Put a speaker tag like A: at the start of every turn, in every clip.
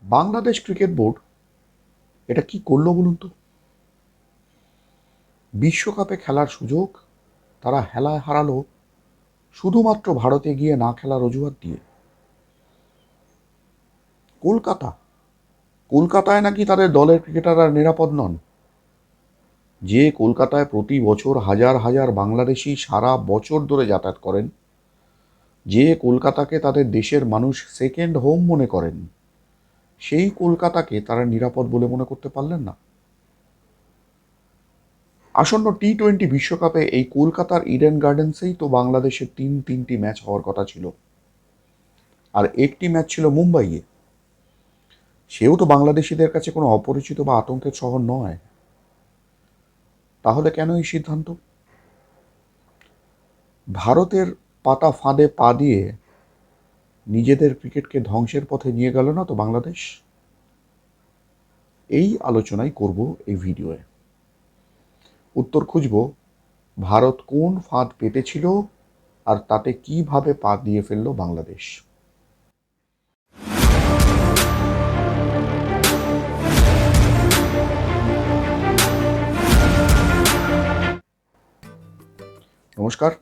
A: Bangladesh cricket board এটা কি করলো বলুন তো? বিশ্বকাপে খেলার সুযোগ তারা হেলায় হারালো শুধুমাত্র ভারতে গিয়ে না খেলার অজুহাত দিয়ে। কলকাতায় নাকি তাদের দলের ক্রিকেটাররা নিরাপদ নন। যে কলকাতায় প্রতি বছর হাজার হাজার বাংলাদেশি সারা বছর ধরে যাতায়াত করেন, যে কলকাতাকে তাদের দেশের মানুষ সেকেন্ড হোম মনে করেন, সেই কলকাতাকে তারা নিরাপদ বলে মনে করতে পারলেন না। আসন্ন টি-20 বিশ্বকাপে এই কলকাতার ইডেন গার্ডেন্সেই তো বাংলাদেশের তিনটি ম্যাচ হওয়ার কথা ছিল, আর একটি ম্যাচ ছিল মুম্বাইয়ে। সেও তো বাংলাদেশিদের কাছে কোনো অপরিচিত বা আতঙ্কের শহর নয়। তাহলে কেন এই সিদ্ধান্ত? ভারতের পাতা ফাঁদে পা দিয়ে নিজেদের ক্রিকেটকে ধ্বংসের পথে নিয়ে গেল না তো বাংলাদেশ? এই আলোচনাই করব এই ভিডিওয়ে। উত্তর খুঁজব ভারত কোন ফাঁদ পেতেছিল আর তাতে কিভাবে পা দিয়ে ফেলল বাংলাদেশ। নমস্কার,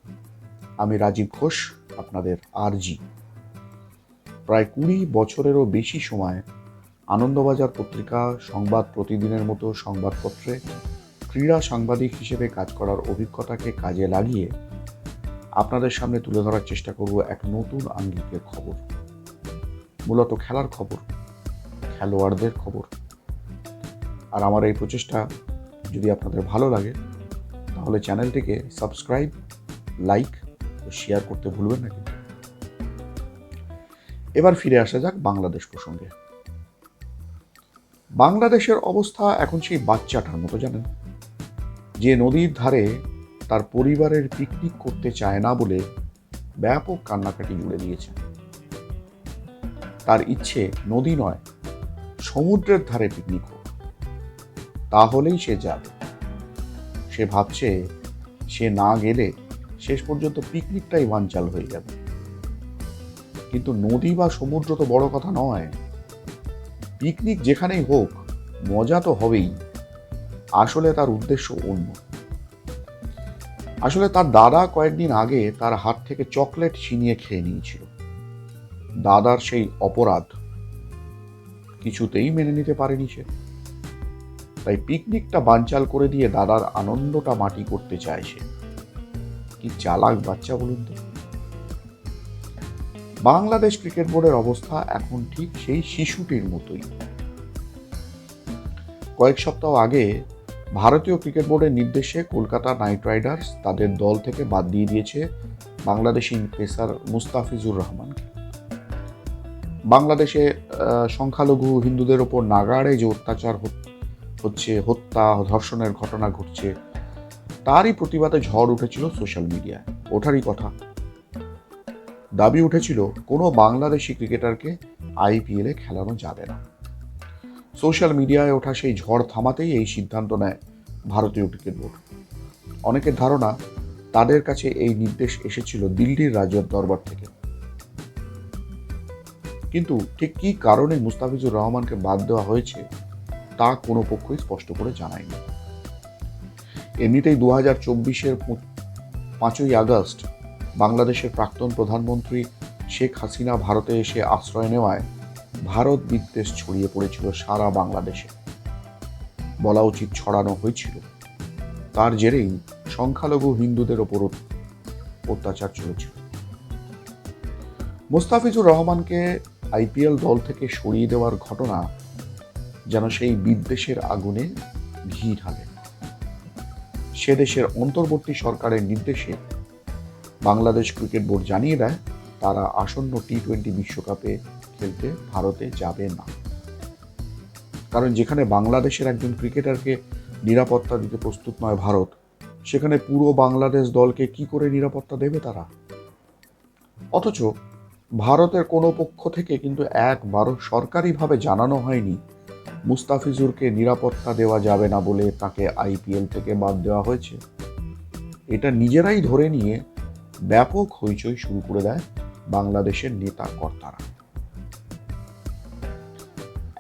A: আমি রাজীব ঘোষ, আপনাদের আরজি। প্রায় 20 বছরেরও বেশি সময় আনন্দবাজার পত্রিকা, সংবাদ প্রতিদিনের মতো সংবাদপত্রে ক্রীড়া সাংবাদিক হিসেবে কাজ করার অভিজ্ঞতাকে কাজে লাগিয়ে আপনাদের সামনে তুলে ধরার চেষ্টা করব এক নতুন আঙ্গিকের খবর, মূলত খেলার খবর, খেলোয়াড়দের খবর। আর আমার এই প্রচেষ্টা যদি আপনাদের ভালো লাগে তাহলে চ্যানেলটিকে সাবস্ক্রাইব, লাইক ও শেয়ার করতে ভুলবেন না কিন্তু। এবার ফিরে আসা যাক বাংলাদেশ প্রসঙ্গে। বাংলাদেশের অবস্থা এখন সেই বাচ্চাটার মতো, জানেন, যে নদীর ধারে তার পরিবারের পিকনিক করতে চায় না বলে ব্যাপক কান্নাকাটি জুড়ে দিয়েছে। তার ইচ্ছে নদী নয়, সমুদ্রের ধারে পিকনিক হোক, তাহলেই সে যাবে। সে ভাবছে সে না গেলে শেষ পর্যন্ত পিকনিকটাই বানচাল হয়ে যাবে। কিন্তু নদী বা সমুদ্র তো বড় কথা নয়, পিকনিক যেখানেই হোক মজা তো হবেই। আসলে তার উদ্দেশ্য অন্য। আসলে তার দাদা কয়েকদিন আগে তার হাত থেকে চকলেট ছিনিয়ে খেয়ে নিয়েছিল। দাদার সেই অপরাধ কিছুতেই মেনে নিতে পারেনি সে। তাই পিকনিকটা বানচাল করে দিয়ে দাদার আনন্দটা মাটি করতে চায় সে। কি চালাক বাচ্চা বলুন তো। বাংলাদেশ ক্রিকেট বোর্ডের অবস্থা এখন ঠিক সেই শিশুটির মতোই। কয়েক সপ্তাহ আগে ভারতীয় ক্রিকেট বোর্ডের নির্দেশে কলকাতা নাইট রাইডার্স তাদের দল থেকে বাদ দিয়ে দিয়েছে বাংলাদেশি পেসার মুস্তাফিজুর রহমানকে। বাংলাদেশে সংখ্যালঘু হিন্দুদের ওপর নাগাড়ে যে অত্যাচার হচ্ছে, হত্যা ধর্ষণের ঘটনা ঘটছে, তারই প্রতিবাদে ঝড় উঠেছিল সোশ্যাল মিডিয়ায়। ওঠারই কথা, দাবি উঠেছিল কোনো বাংলাদেশি ক্রিকেটারকে আইপিএলে খেলানো যাবে না। সোশ্যাল মিডিয়ায় ওঠা সেই ঝড় থামাতেই এই সিদ্ধান্ত নেয় ভারতীয় ক্রিকেট বোর্ড। অনেকের ধারণা তাদের কাছে এই নির্দেশ এসেছিল দিল্লির রাজের দরবার থেকে। কিন্তু ঠিক কী কারণে মুস্তাফিজুর রহমানকে বাদ দেওয়া হয়েছে তা কোনো পক্ষই স্পষ্ট করে জানায়নি। এমনিতেই 2024-এর 5ই আগস্ট বাংলাদেশের প্রাক্তন প্রধানমন্ত্রী শেখ হাসিনা ভারতে এসে আশ্রয় নেওয়ায় ভারত বিদ্বেষ ছড়িয়ে পড়েছিল সারা বাংলাদেশে। বলা উচিত ছড়ানো হয়েছিল। তার জেরেই সংখ্যালঘু হিন্দুদের ওপর অত্যাচার চলেছিল। মুস্তাফিজুর রহমানকে আইপিএল দল থেকে সরিয়ে দেওয়ার ঘটনা যেন সেই বিদ্বেষের আগুনে ঘি ঢালে। সে দেশের অন্তর্বর্তী সরকারের নির্দেশে বাংলাদেশ ক্রিকেট বোর্ড জানিয়ে দেয় তারা আসন্ন টি-20 বিশ্বকাপে খেলতে ভারতে যাবে না। কারণ যেখানে বাংলাদেশের একজন ক্রিকেটারকে নিরাপত্তা দিতে প্রস্তুত নয় ভারত, সেখানে পুরো বাংলাদেশ দলকে কি করে নিরাপত্তা দেবে তারা? অথচ ভারতের কোনো পক্ষ থেকে কিন্তু একবারও সরকারিভাবে জানানো হয়নি মুস্তাফিজুরকে নিরাপত্তা দেওয়া যাবে না বলে তাকে আইপিএল থেকে বাদ দেওয়া হয়েছে। এটা নিজেরাই ধরে নিয়ে ব্যাপক হইচই শুরু করে দেয় বাংলাদেশের নেতা কর্তারা।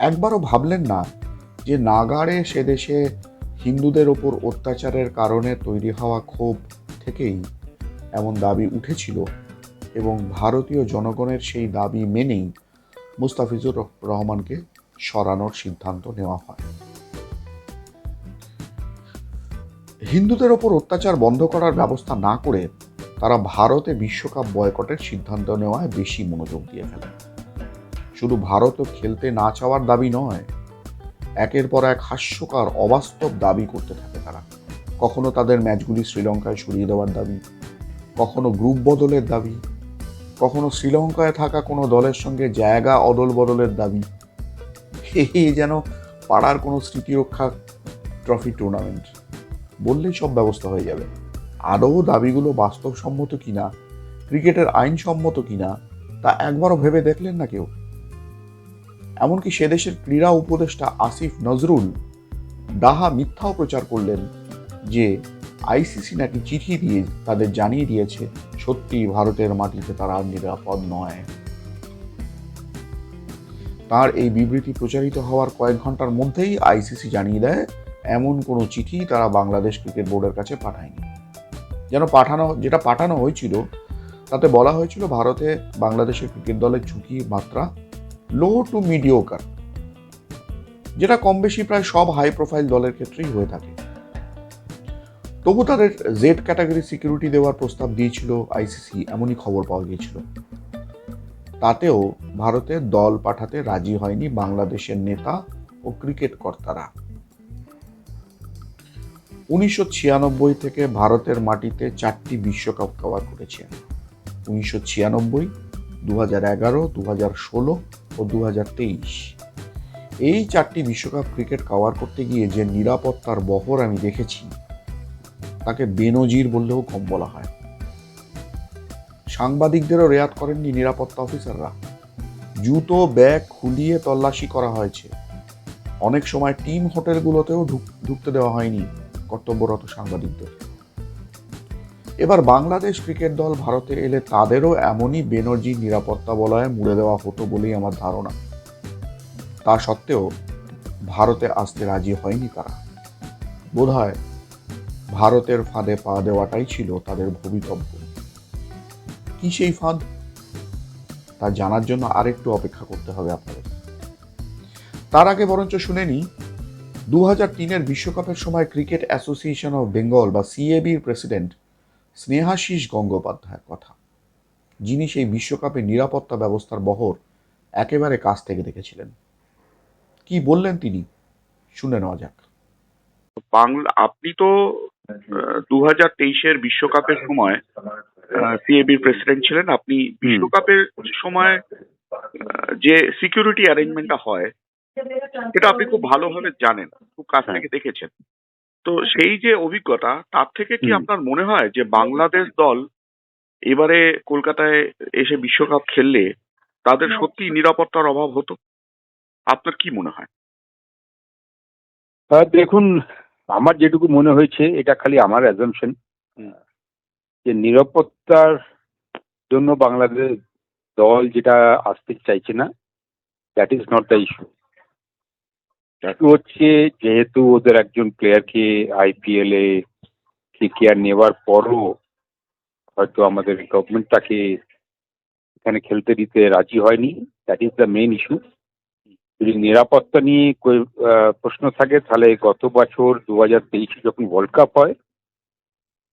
A: একবারও ভাবলেন না যে নাগাড়ে সে দেশে হিন্দুদের ওপর অত্যাচারের কারণে তৈরি হওয়া ক্ষোভ থেকেই এমন দাবি উঠেছিল এবং ভারতীয় জনগণের সেই দাবি মেনেই মুস্তাফিজুর রহমানকে সরানোর সিদ্ধান্ত নেওয়া হয়। হিন্দুদের ওপর অত্যাচার বন্ধ করার ব্যবস্থা না করে তারা ভারতে বিশ্বকাপ বয়কটের সিদ্ধান্ত নেওয়ায় বেশি মনোযোগ দিয়ে ফেলে। শুধু ভারতও খেলতে না চাওয়ার দাবি নয়, একের পর এক হাস্যকর অবাস্তব দাবি করতে থাকে তারা। কখনো তাদের ম্যাচগুলি শ্রীলঙ্কায় সরিয়ে দেওয়ার দাবি, কখনো গ্রুপ বদলের দাবি, কখনো শ্রীলঙ্কায় থাকা কোনো দলের সঙ্গে জায়গা অদল বদলের দাবি। এই যেন পাড়ার কোনো স্মৃতিরক্ষা ট্রফি টুর্নামেন্ট, বললেই সব ব্যবস্থা হয়ে যাবে। আদৌ দাবিগুলো বাস্তবসম্মত কিনা, ক্রিকেটের আইনসম্মত কিনা, তা একবারও ভেবে দেখলেন না কেউ। এমনকি সে দেশের ক্রীড়া উপদেষ্টা আসিফ নজরুল ডাহা মিথ্যাও প্রচার করলেন যে আইসিসি নাকি চিঠি দিয়ে তাদের জানিয়ে দিয়েছে সত্যি ভারতের মাটিতে তারা নিরাপদ নয়। তার এই বিবৃতি প্রচারিত হওয়ার কয়েক ঘন্টার মধ্যেই আইসিসি জানিয়ে দেয় এমন কোনো চিঠি তারা বাংলাদেশ ক্রিকেট বোর্ডের কাছে পাঠায়নি। যেটা পাঠানো হয়েছিল তাতে বলা হয়েছিল ভারতে বাংলাদেশের ক্রিকেট দলের ঝুঁকির মাত্রা লো টু মিডিওকার, যেটা কম বেশি প্রায় সব হাই প্রোফাইল দলের ক্ষেত্রেই হয়ে থাকে। তবু তাদের জেড ক্যাটাগরি সিকিউরিটি দেওয়ার প্রস্তাব দিয়েছিল আইসিসি, এমনই খবর পাওয়া গিয়েছিল। তাতেও ভারতে দল পাঠাতে রাজি হয়নি বাংলাদেশের নেতা ও ক্রিকেট কর্তারা। 1996 থেকে ভারতের মাটিতে 4টি বিশ্বকাপ কভার করেছে। 1996, 2011, 2016 ও 2023। এই 4টি বিশ্বকাপ ক্রিকেট কভার করতে গিয়ে যে নিরাপত্তার বহর আমি দেখেছি তাকে বেনজির বললেও কম বলা হয়। সাংবাদিকদেরও রেয়াত করেননি নিরাপত্তা অফিসাররা। জুতো ব্যাগ খুলিয়ে তল্লাশি করা হয়েছে। অনেক সময় টিম হোটেলগুলোতেও ঢুকতে দেওয়া হয়নি কর্তব্যরত সাংবাদিকদের। এবার বাংলাদেশ ক্রিকেট দল ভারতে এলে তাদেরও এমনই বেনজির নিরাপত্তা বলয়ে মুড়ে দেওয়া হতো বলেই আমার ধারণা। তা সত্ত্বেও ভারতে আসতে রাজি হয়নি তারা। বোধহয় ভারতের ফাঁদে পা দেওয়াটাই ছিল তাদের ভবিতব্য। কি সেই ফাঁদ, তা জানার জন্য আরেকটু অপেক্ষা করতে হবে আপনাদের। তার আগে বরঞ্চ শুনে নি 2003 বিশ্বকাপের সময় ক্রিকেট অ্যাসোসিয়েশন অফ বেঙ্গল বা সিএবির প্রেসিডেন্ট স্নেহাশিস গঙ্গোপাধ্যায়ের কথা, যিনি সেই বিশ্বকাপে নিরাপত্তা ব্যবস্থার বহর একেবারে কাছ থেকে দেখেছিলেন। কি বললেন তিনি, শুনে নেওয়া যাক।
B: আপনি তো 2023 বিশ্বকাপের সময় সিএবির প্রেসিডেন্ট ছিলেন। আপনি বিশ্বকাপের সময় যে সিকিউরিটি অ্যারেঞ্জমেন্টটা হয় সেটা আপনি খুব ভালোভাবে জানেন, খুব কাছ থেকে দেখেছেন। তো সেই যে অভিজ্ঞতা, তার থেকে কি আপনার মনে হয় যে বাংলাদেশ দল এবারে কলকাতায় এসে বিশ্বকাপ খেললে তাদের সত্যি নিরাপত্তার অভাব হতো? আপনার কি মনে হয়?
C: দেখুন, আমার যেটুকু মনে হয়েছে, এটা খালি আমার অ্যাজাম্পশন, যে নিরাপত্তার জন্য বাংলাদেশ দল যেটা আসতে চাইছে না, that is not the issue. হচ্ছে যেহেতু ওদের একজন প্লেয়ারকে আইপিএল এ কেকেআর নেওয়ার পরও হয়তো আমাদের গভর্নমেন্ট তাকে এখানে খেলতে দিতে রাজি হয়নি, that is the main issue. যদি নিরাপত্তা নিয়ে প্রশ্ন থাকে তাহলে গত বছর 2023 যখন ওয়ার্ল্ড কাপ হয়,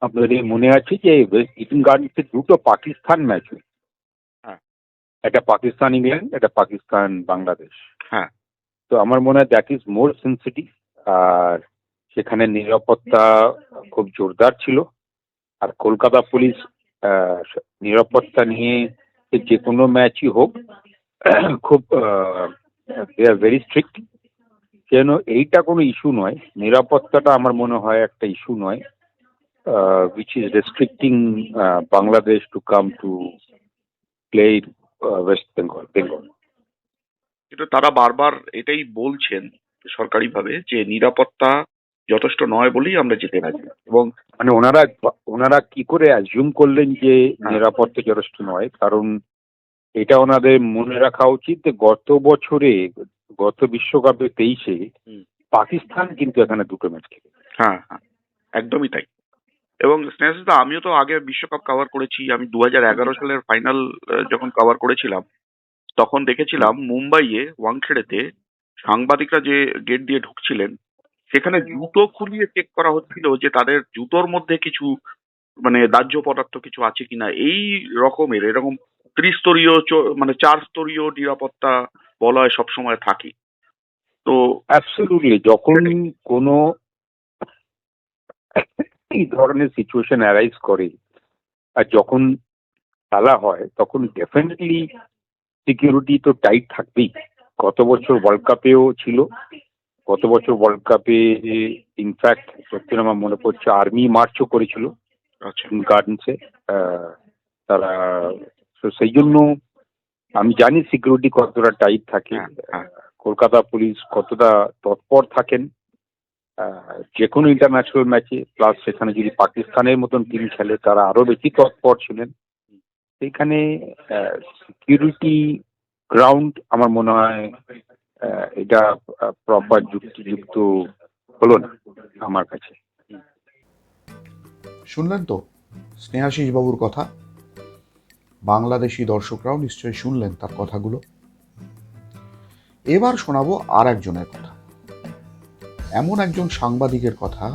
C: আপনাদের মনে আছে যে ইডেন গার্ডেন্সে দুটো পাকিস্তান ম্যাচ হয়, একটা পাকিস্তান ইংল্যান্ড, একটা পাকিস্তান বাংলাদেশ।
B: হ্যাঁ,
C: তো আমার মনে হয় দ্যাট ইজ মোর সেন্সিটিভ। আর সেখানে নিরাপত্তা খুব জোরদার ছিল। আর কলকাতা পুলিশ নিরাপত্তা নিয়ে যে কোনো ম্যাচই হোক খুব দে আর ভেরি স্ট্রিক্ট। কেন এইটা কোনো ইস্যু নয়, নিরাপত্তাটা আমার মনে হয় একটা ইস্যু নয় which is restricting Bangladesh to come to play West Bengal.
B: কিন্তু তারা বারবার এটাই বলছেন সরকারিভাবে যে নিরাপত্তা যথেষ্ট নয় বলেই আমরা যেতে রাজি। এবং
C: মানে ওনারা কি করে অ্যাজিউম করলেন যে নিরাপত্তা যথেষ্ট নয়? কারণ এটা ওনাদের মনে রাখা উচিত যে গত বছরে গত বিশ্বকাপে 23-এ
B: হুম।
C: পাকিস্তান কিন্তু এখানে 2টো ম্যাচ খেলে।
B: হ্যাঁ, হ্যাঁ, একদমই তাই। এবং স্নেহাশিসদা, আমিও তো আগে বিশ্বকাপ কভার করেছি। আমি 2011 সালের ফাইনাল যখন কভার করেছিলাম, তখন দেখেছিলাম মুম্বাইয়ে ওয়াংখেড়েতে সাংবাদিকরা যে গেট দিয়ে ঢুকছিলেন, সেখানে জুতো খুলিয়ে চেক করা হচ্ছিল যে তাদের জুতোর মধ্যে কিছু মানে দাহ্য পদার্থ কিছু আছে কিনা। এই রকমের এরকম ত্রিস্তরীয় মানে 4 স্তরীয় নিরাপত্তা বলয় সবসময় থাকে। তো
C: অ্যাবসলিউটলি, যখন
B: সেটাই।
C: কোনো এই ধরনের সিচুয়েশন অ্যারাইজ করে আর যখন খেলা হয়, তখন ডেফিনেটলি সিকিউরিটি তো টাইট থাকবেই। গত বছর ওয়ার্ল্ড কাপেও ছিল। গত বছর ওয়ার্ল্ড কাপে ইনফ্যাক্ট যতদিন আমার মনে পড়ছে আর্মি মার্চও করেছিল
B: আচ্ছা।
C: গার্ডেন্সে। তারা তো সেই জন্য আমি জানি সিকিউরিটি কতটা টাইট থাকে,
B: হ্যাঁ, হ্যাঁ।
C: কলকাতা পুলিশ কতটা তৎপর থাকেন যে কোনো ইন্টারন্যাশনাল ম্যাচে। প্লাস সেখানে যদি পাকিস্তানের মতন টিম খেলে তারা আরো বেশি তৎপর ছিলেন। সেখানে সিকিউরিটি গ্রাউন্ড আমার মনে হয় এটা প্রপার যুক্তিযুক্ত হলো না আমার কাছে।
A: শুনলেন তো স্নেহাশিস বাবুর কথা। বাংলাদেশি দর্শকরাও নিশ্চয়ই শুনলেন তার কথাগুলো। এবার শোনাবো আর একজনের কথা, এমন একজন সাংবাদিকের কথা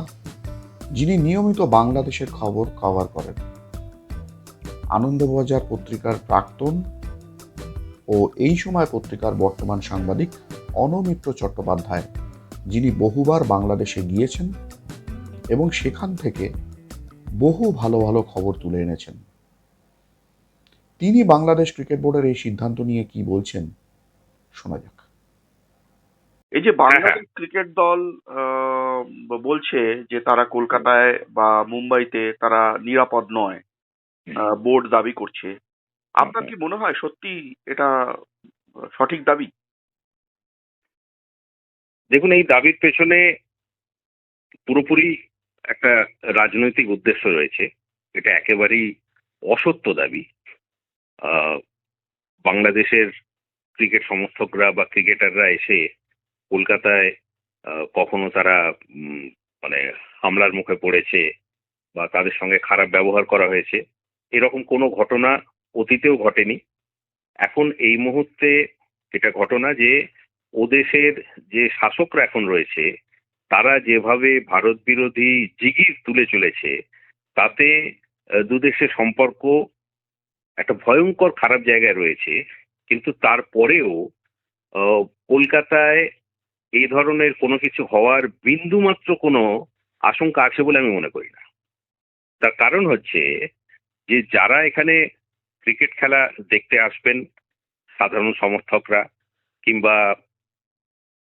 A: যিনি নিয়মিত বাংলাদেশের খবর কভার করেন। আনন্দবাজার পত্রিকার প্রাক্তন ও এই সময় পত্রিকার বর্তমান সাংবাদিক অনমিত্র চট্টোপাধ্যায়, যিনি বহুবার বাংলাদেশে গিয়েছেন এবং সেখান থেকে বহু ভালো ভালো খবর তুলে এনেছেন। তিনি বাংলাদেশ ক্রিকেট বোর্ডের এই সিদ্ধান্ত নিয়ে কি বলছেন শোনা যাক।
B: এই যে বাংলাদেশ ক্রিকেট দল বলছে যে তারা কলকাতায় বা মুম্বাইতে তারা নিরাপদ নয়, বোর্ড দাবি করছে। আপনার কি মনে হয় সত্যি এটা সঠিক দাবি?
D: দেখুন, এই দাবির পেছনে পুরোপুরি একটা রাজনৈতিক উদ্দেশ্য রয়েছে। এটা একেবারেই অসত্য দাবি। বাংলাদেশের ক্রিকেট সমর্থকরা বা ক্রিকেটাররা এসে কলকাতায় কখনো তারা মানে হামলার মুখে পড়েছে বা তাদের সঙ্গে খারাপ ব্যবহার করা হয়েছে, এরকম কোনো ঘটনা অতীতেও ঘটেনি। এখন এই মুহূর্তে এটা ঘটনা যে ওদেশের যে শাসকরা এখন রয়েছে তারা যেভাবে ভারত বিরোধী জিগির তুলে চলেছে, তাতে দুদেশের সম্পর্ক একটা ভয়ঙ্কর খারাপ জায়গায় রয়েছে। কিন্তু তারপরেও কলকাতায় এই ধরনের কোনো কিছু হওয়ার বিন্দুমাত্র কোনো আশঙ্কা আছে বলে আমি মনে করি না। তার কারণ হচ্ছে যে যারা এখানে ক্রিকেট খেলা দেখতে আসবেন, সাধারণ সমর্থকরা কিংবা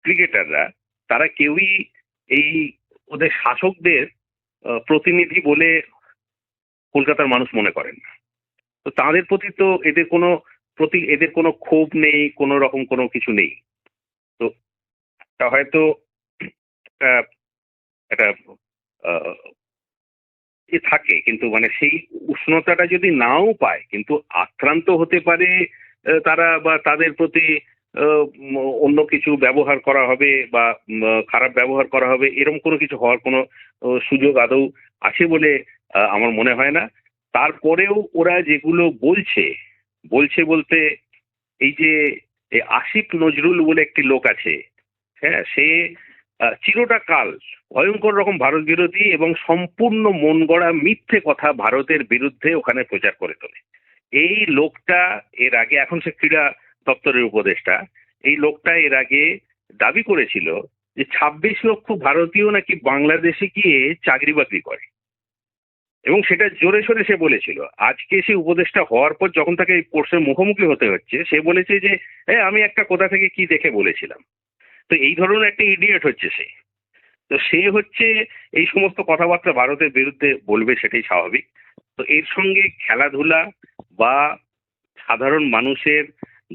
D: ক্রিকেটাররা, তারা কেউই এই ওদের শাসকদের প্রতিনিধি বলে কলকাতার মানুষ মনে করেন না। তো তাদের প্রতি তো এদের কোনো ক্ষোভ নেই, কোনো রকম কোনো কিছু নেই। তো তা হয়তো একটা একটা থাকে, কিন্তু মানে সেই উষ্ণতাটা যদি নাও পায়, কিন্তু আক্রান্ত হতে পারে তারা, বা তাদের প্রতি অন্য কিছু ব্যবহার করা হবে বা খারাপ ব্যবহার করা হবে, এরকম কোনো কিছু হওয়ার কোনো সুযোগ আদৌ আছে বলে আমার মনে হয় না। তারপরেও ওরা যেগুলো বলছে বলতে এই যে আসিফ নজরুল বলে একটি লোক আছে, হ্যাঁ, সে চিরটা কাল ভয়ঙ্কর রকম ভারত বিরোধী এবং সম্পূর্ণ মন গড়া মিথ্যে কথা ভারতের বিরুদ্ধে ওখানে প্রচার করে তোলে। এই লোকটা এর আগে, এখন সে ক্রীড়া দপ্তরের উপদেষ্টা, এই লোকটা এর আগে দাবি করেছিল যে 26 লক্ষ ভারতীয় নাকি বাংলাদেশে গিয়ে চাকরি বাকরি করে, এবং সেটা জোরে সোরে সে বলেছিল। আজকে সে উপদেষ্টা হওয়ার পর যখন তাকে এই কোর্সের মুখোমুখি হতে হচ্ছে, সে বলেছে যে আমি একটা কোথা থেকে কি দেখে বলেছিলাম। তো এই ধরনের একটা ইডিয়েট হচ্ছে সে। তো সে হচ্ছে এই সমস্ত কথাবার্তা ভারতের বিরুদ্ধে বলবে, সেটাই স্বাভাবিক। তো এর সঙ্গে খেলাধুলা বা সাধারণ মানুষের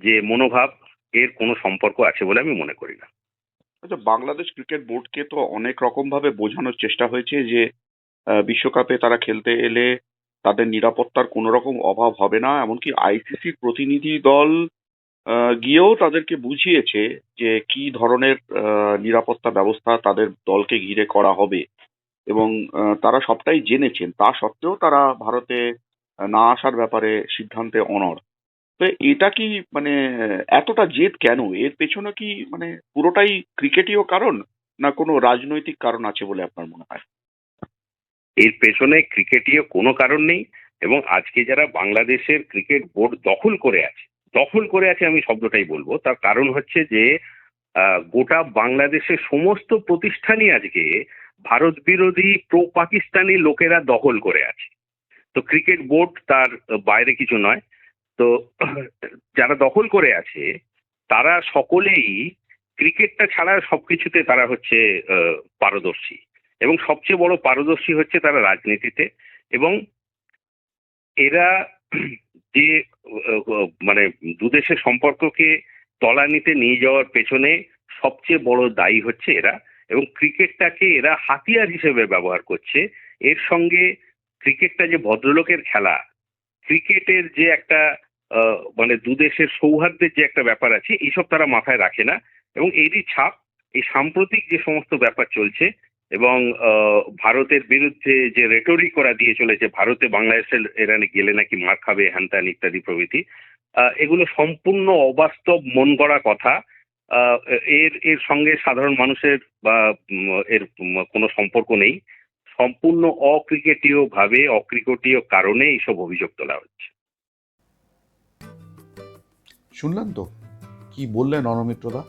D: যে মনোভাব, এর কোনো সম্পর্ক আছে বলে আমি মনে করি না।
B: আচ্ছা, বাংলাদেশ ক্রিকেট বোর্ডকে তো অনেক রকম ভাবে বোঝানোর চেষ্টা হয়েছে যে বিশ্বকাপে তারা খেলতে এলে তাদের নিরাপত্তার কোনো রকম অভাব হবে না। এমনকি আইসিসির প্রতিনিধি দল গিয়েও তাদেরকে বুঝিয়েছে যে কি ধরনের নিরাপত্তা ব্যবস্থা তাদের দলকে ঘিরে করা হবে, এবং তারা সবটাই জেনেছেন। তা সত্ত্বেও তারা ভারতে না আসার ব্যাপারে সিদ্ধান্তে অনড়। তো এটা কি মানে এতটা জেদ কেন? এর পেছনে কি মানে পুরোটাই ক্রিকেটীয় কারণ, না কোনো রাজনৈতিক কারণ আছে বলে আপনার মনে হয়?
D: এর পেছনে ক্রিকেটীয় কোনো কারণ নেই। এবং আজকে যারা বাংলাদেশের ক্রিকেট বোর্ড দখল করে আছে আমি শব্দটাই বলবো, তার কারণ হচ্ছে যে গোটা বাংলাদেশের সমস্ত প্রতিষ্ঠানই আজকে ভারত বিরোধী প্রো পাকিস্তানি লোকেরা দখল করে আছে। তো ক্রিকেট বোর্ড তার বাইরে কিছু নয়। তো যারা দখল করে আছে তারা সকলেই ক্রিকেটটা ছাড়া সবকিছুতে তারা হচ্ছে পারদর্শী, এবং সবচেয়ে বড় পারদর্শী হচ্ছে তারা রাজনীতিতে। এবং এরা যে মানে দুদেশের সম্পর্ককে তলানিতে নিয়ে যাওয়ার পেছনে সবচেয়ে বড় দায়ী হচ্ছে এরা, এবং ক্রিকেটটাকে এরা হাতিয়ার হিসেবে ব্যবহার করছে। এর সঙ্গে ক্রিকেটটা যে ভদ্রলোকের খেলা, ক্রিকেটের যে একটা মানে দুদেশের সৌহার্দ্যের যে একটা ব্যাপার আছে, এইসব তারা মাথায় রাখে না। এবং এরই ছাপ এই সাম্প্রতিক যে সমস্ত ব্যাপার চলছে, এবং ভারতের বিরুদ্ধে যে রেটরিক করা দিয়ে চলেছে, ভারতে বাংলাদেশের এরা গেলে নাকি মার খাবে, হ্যান ত্যান ইত্যাদি প্রভৃতি, এগুলো সম্পূর্ণ অবাস্তব মন গড়া কথা। এর সঙ্গে সাধারণ মানুষের বা এর কোনো সম্পর্ক নেই। সম্পূর্ণ অক্রিকেটীয় কারণে এইসব অভিযোগ তোলা হচ্ছে।
A: শুনলেন তো কি বললেন অনমিত্রদা?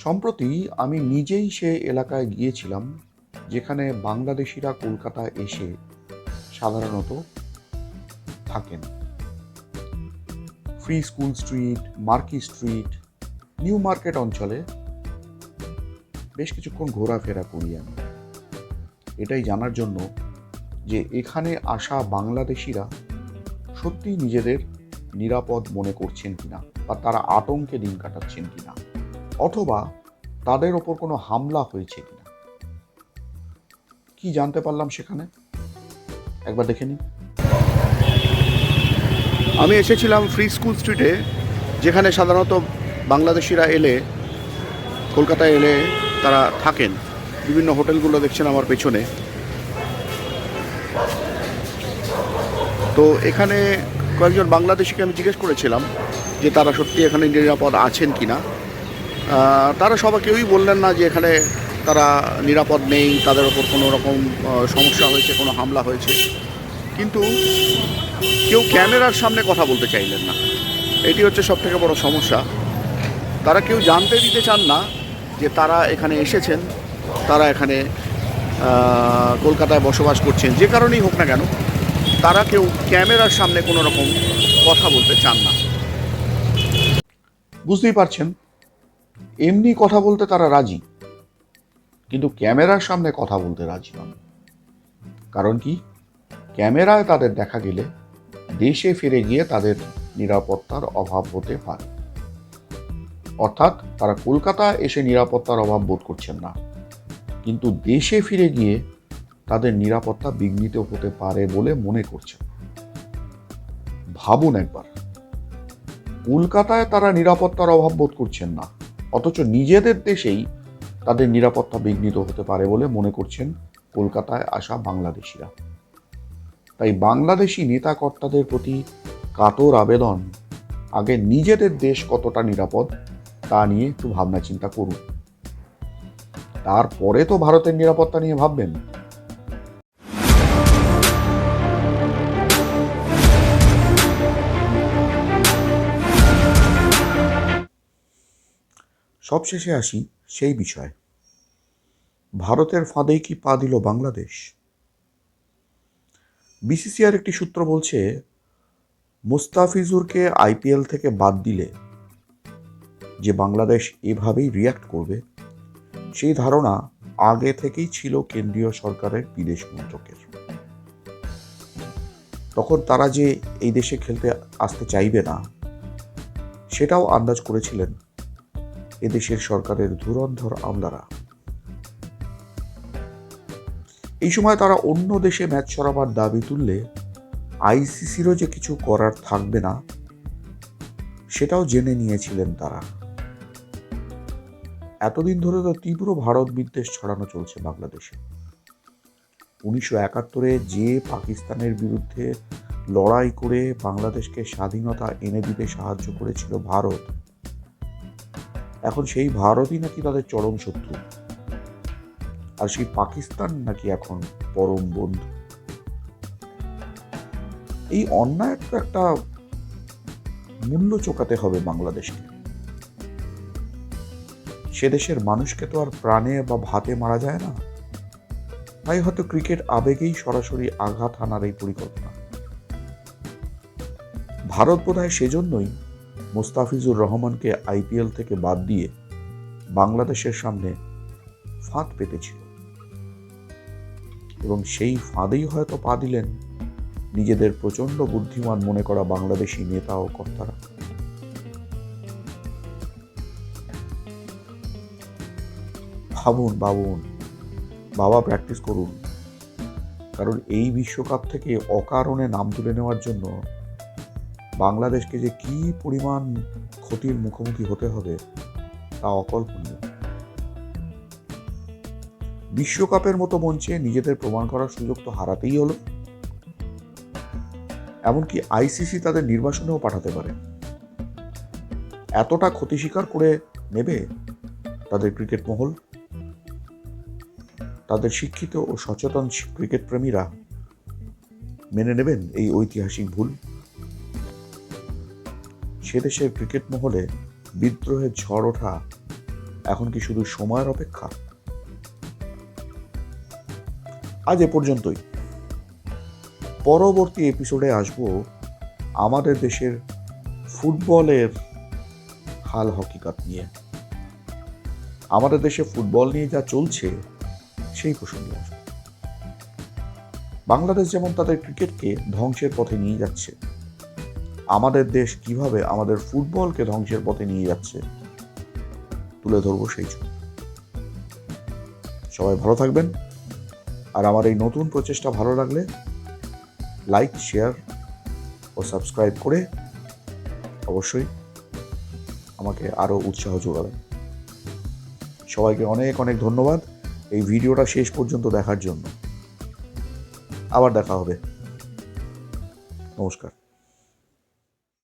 A: সম্প্রতি আমি নিজেই সে এলাকায় গিয়েছিলাম যেখানে বাংলাদেশিরা কলকাতায় এসে সাধারণত থাকেন। Free School Street, Marquis Street, New Market অঞ্চলে বেশ কিছুক্ষণ ঘোরাফেরা করি আমি, এটাই জানার জন্য যে এখানে আসা বাংলাদেশিরা সত্যি নিজেদের নিরাপদ মনে করছেন কিনা, বা তারা আতঙ্কে দিন কাটাচ্ছেন কিনা, অথবা তাদের ওপর কোনো হামলা হয়েছে কিনা। কি জানতে পারলাম সেখানে, একবার দেখে নিন। আমি এসেছিলাম ফ্রি স্কুল স্ট্রিটে, যেখানে সাধারণত বাংলাদেশিরা এলে, কলকাতায় এলে তারা থাকেন। বিভিন্ন হোটেলগুলো দেখছেন আমার পেছনে। তো এখানে কয়েকজন বাংলাদেশিকে আমি জিজ্ঞেস করেছিলাম যে তারা সত্যি এখানে নিরাপদ আছেন কিনা। তারা সবাই কেউই বললেন না যে এখানে তারা নিরাপদ নেই, তাদের ওপর কোনো রকম সমস্যা হয়েছে, কোনো হামলা হয়েছে। কিন্তু কেউ ক্যামেরার সামনে কথা বলতে চাইলেন না। এটি হচ্ছে সবথেকে বড় সমস্যা। তারা কেউ জানতে দিতে চান না যে তারা এখানে এসেছেন, তারা এখানে কলকাতায় বসবাস করছেন, যে কারণেই হোক না কেন, তারা কেউ ক্যামেরার সামনে কোনো রকম কথা বলতে চান না। বুঝতেই পারছেন, এমনি কথা বলতে তারা রাজি, কিন্তু ক্যামেরার সামনে কথা বলতে রাজি নন। কারণ কি? ক্যামেরায় তাদের দেখা গেলে দেশে ফিরে গিয়ে তাদের নিরাপত্তার অভাব হতে পারে। অর্থাৎ তারা কলকাতায় এসে নিরাপত্তার অভাব বোধ করছেন না, কিন্তু দেশে ফিরে গিয়ে তাদের নিরাপত্তা বিঘ্নিত হতে পারে বলে মনে করছেন। ভাবুন একবার, কলকাতায় তারা নিরাপত্তার অভাব বোধ করছেন না, অথচ নিজেদের দেশেই তাদের নিরাপত্তা বিঘ্নিত হতে পারে বলে মনে করছেন কলকাতায় আসা বাংলাদেশিরা। তাই বাংলাদেশি নেতা কর্তাদের প্রতি কাতর আবেদন, আগে নিজেদের দেশ কতটা নিরাপদ তা নিয়ে একটু ভাবনা চিন্তা করুন, তারপরে তো ভারতের নিরাপত্তা নিয়ে ভাববেন। সবশেষে আসি সেই বিষয়, ভারতের ফাঁদেই কি পা দিল বাংলাদেশ? বিসিসিআর একটি সূত্র বলছে, মুস্তাফিজুরকে আইপিএল থেকে বাদ দিলে যে বাংলাদেশ এভাবেই রিয়্যাক্ট করবে, সেই ধারণা আগে থেকেই ছিল কেন্দ্রীয় সরকারের বিদেশ মন্ত্রকের। তখন তারা যে এই দেশে খেলতে আসতে চাইবে না, সেটাও আন্দাজ করেছিলেন এদেশের সরকারের ধুরন্ধর আমলারা। এই সময় তারা অন্য দেশে ম্যাচ সরাবার দাবি তুললে আইসিসিরও যে কিছু করার থাকবে না, সেটাও জেনে নিয়েছিলেন তারা। এতদিন ধরে তো তীব্র ভারত বিদ্বেষ ছড়ানো চলছে বাংলাদেশে। 1971-এ যে পাকিস্তানের বিরুদ্ধে লড়াই করে বাংলাদেশকে স্বাধীনতা এনে দিতে সাহায্য করেছিল ভারত, এখন সেই ভারতই নাকি তাদের চরম শত্রু, আর সেই পাকিস্তান নাকি এখন পরম বন্ধু। এই অন্যায় তো একটা মূল্য চোকাতে হবে বাংলাদেশকে। সে দেশের মানুষকে তো আর প্রাণে বা ভাতে মারা যায় না। তাই হয়তো ক্রিকেট আবেগেই সরাসরি আঘাত হানার এই পরিকল্পনা। ভারত বোধহয় সেজন্যই মোস্তাফিজুর রহমানকে আইপিএল থেকে বাদ দিয়ে বাংলাদেশের সামনে ফাঁদ পেতেছিল, এবং সেই ফাঁদেই হয়তো পা দিলেন নিজেদের প্রচন্ড বুদ্ধিমান মনে করা বাংলাদেশি নেতা ও কর্তারা। ভাবুন, বাবা প্র্যাকটিস করুন, কারণ এই বিশ্বকাপ থেকে অকারণে নাম তুলে নেওয়ার জন্য বাংলাদেশকে যে কি পরিমাণ ক্ষতির মুখোমুখি হতে হবে তা অকল্পনীয়। বিশ্বকাপের মতো মঞ্চে নিজেদের প্রমাণ করার সুযোগ তো হারাতেই হলো। এমনকি আইসিসি তাদের নির্বাসনেও পাঠাতে পারে। এতটা ক্ষতি স্বীকার করে নেবে তাদের ক্রিকেট মহল? তাদের শিক্ষিত ও সচেতন ক্রিকেট প্রেমীরা মেনে নেবেন এই ঐতিহাসিক ভুল? সে দেশের ক্রিকেট মহলে বিদ্রোহের ঝড় ওঠা এখন কি শুধু সময়ের অপেক্ষা? আজ এ পর্যন্তই। পরবর্তী এপিসোডে আসব আমাদের দেশের ফুটবলের হাল হকিকত নিয়ে। আমাদের দেশে ফুটবল নিয়ে যা চলছে সেই প্রসঙ্গে আসবে। বাংলাদেশ যেমন তাদের ক্রিকেটকে ধ্বংসের পথে নিয়ে যাচ্ছে, আমাদের দেশ কিভাবে আমাদের ফুটবলকে ধ্বংসের পথে নিয়ে যাচ্ছে তুলে ধরবো সেই জন্য। সবাই ভালো থাকবেন, আর আমার এই নতুন প্রচেষ্টা ভালো লাগলে লাইক, শেয়ার ও সাবস্ক্রাইব করে অবশ্যই আমাকে আরো উৎসাহ যোগাবেন। সবাইকে অনেক অনেক ধন্যবাদ এই ভিডিওটা শেষ পর্যন্ত দেখার জন্য। আবার দেখা হবে। নমস্কার।